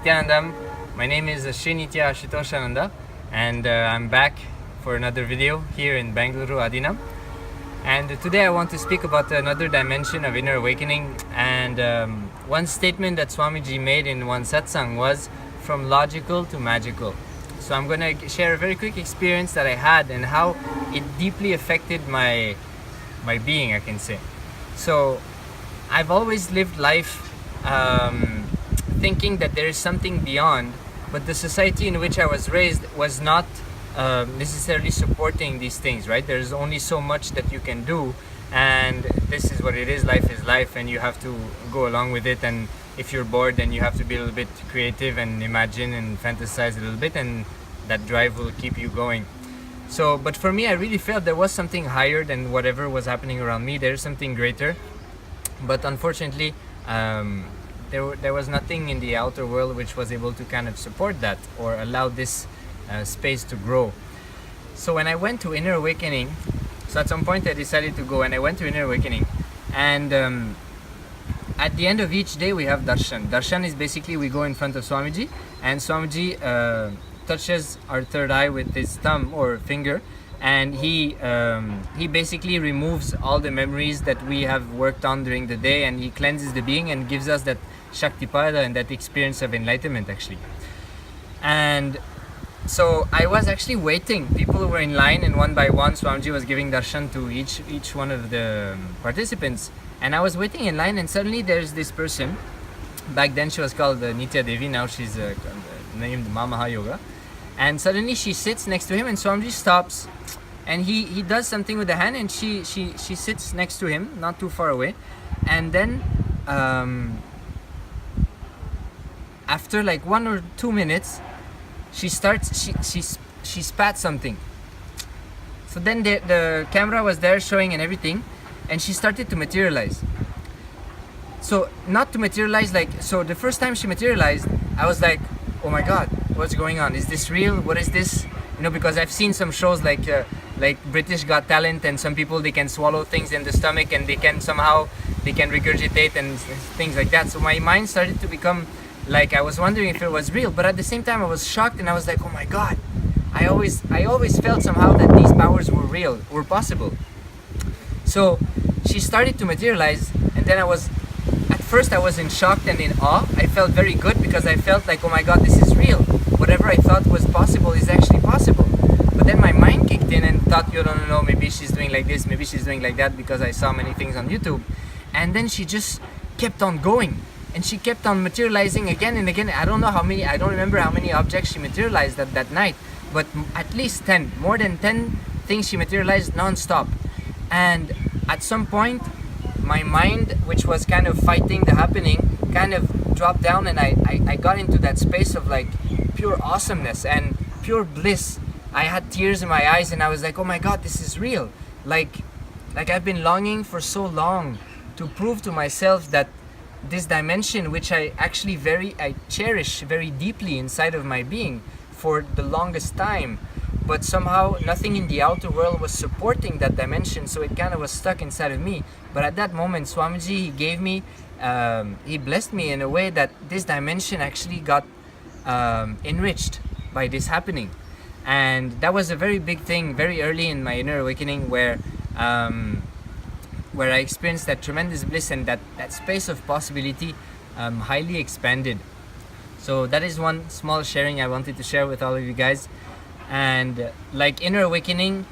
Nithyanandam. My name is Sri Nithya Ashitoshananda, and I'm back for another video here in Bengaluru, Adinam. And today I want to speak about another dimension of inner awakening. And one statement that Swamiji made in one satsang was from logical to magical. So I'm going to share a very quick experience that I had and how it deeply affected my being, I can say. So I've always lived life thinking that there is something beyond, but the society in which I was raised was not necessarily supporting these things, right? There's only so much that you can do, and this is what it is. Life is life, and you have to go along with it. And if you're bored, then you have to be a little bit creative and imagine and fantasize a little bit, and that drive will keep you going. So, but for me, I really felt there was something higher than whatever was happening around me. There's something greater, but unfortunately, there was nothing in the outer world which was able to kind of support that or allow this space to grow. So when I went to inner awakening, so at some point I decided to go, and I went to inner awakening, and at the end of each day we have darshan. Darshan is basically we go in front of Swamiji, and Swamiji touches our third eye with his thumb or finger, and he basically removes all the memories that we have worked on during the day, and he cleanses the being and gives us that Shaktipada and that experience of enlightenment actually. And so I was actually waiting. People were in line, and one by one Swamiji was giving darshan to each one of the participants, and I was waiting in line, and suddenly there's this person. Back then she was called Nitya Devi, now she's named Mamaha Yoga. And suddenly she sits next to him, and Swamiji stops, and he does something with the hand, and she sits next to him, not too far away. And then after like 1 or 2 minutes, she spat something. So then the camera was there showing and everything, and she started to materialize. So not to materialize like, so the first time she materialized, I was like, oh my God, what's going on? Is this real? What is this? You know, because I've seen some shows like British Got Talent, and some people, they can swallow things in the stomach, and they can regurgitate and things like that. So my mind started to become like, I was wondering if it was real, but at the same time I was shocked, and I was like, oh my God, I always felt somehow that these powers were real, were possible. So she started to materialize, and then at first I was in shock and in awe. I felt very good because I felt like, oh my God, this is real. Whatever I thought was possible is actually possible. But then my mind kicked in and thought, no, maybe she's doing like this, maybe she's doing like that, because I saw many things on YouTube. And then she just kept on going, and she kept on materializing again and again. I don't remember how many objects she materialized that night, but at least 10, more than 10 things she materialized non-stop. And at some point, my mind, which was kind of fighting the happening, kind of dropped down, and I got into that space of like pure awesomeness and pure bliss. I had tears in my eyes, and I was like, oh my God, this is real. Like I've been longing for so long to prove to myself that this dimension, which I cherish very deeply inside of my being for the longest time, but somehow nothing in the outer world was supporting that dimension, so it kind of was stuck inside of me. But at that moment, Swamiji, he gave me, he blessed me in a way that this dimension actually got enriched by this happening. And that was a very big thing very early in my inner awakening, where I experienced that tremendous bliss, and that space of possibility highly expanded. So that is one small sharing I wanted to share with all of you guys. And like inner awakening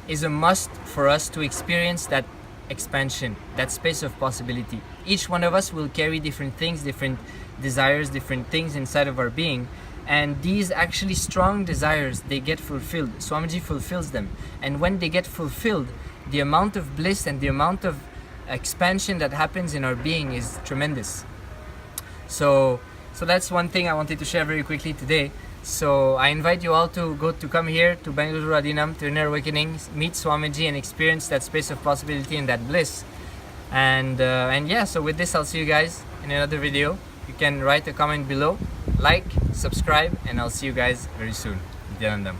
is a must for us to experience that expansion, that space of possibility. Each one of us will carry different things, different desires, different things inside of our being. And these actually strong desires, they get fulfilled. Swamiji fulfills them. And when they get fulfilled, the amount of bliss and the amount of expansion that happens in our being is tremendous. So that's one thing I wanted to share very quickly today. So I invite you all to come here to Bengaluru Adinam, to Inner Awakening, meet Swamiji, and experience that space of possibility and that bliss. And yeah, so with this, I'll see you guys in another video. You can write a comment below, like, subscribe, and I'll see you guys very soon. Nithyanandam.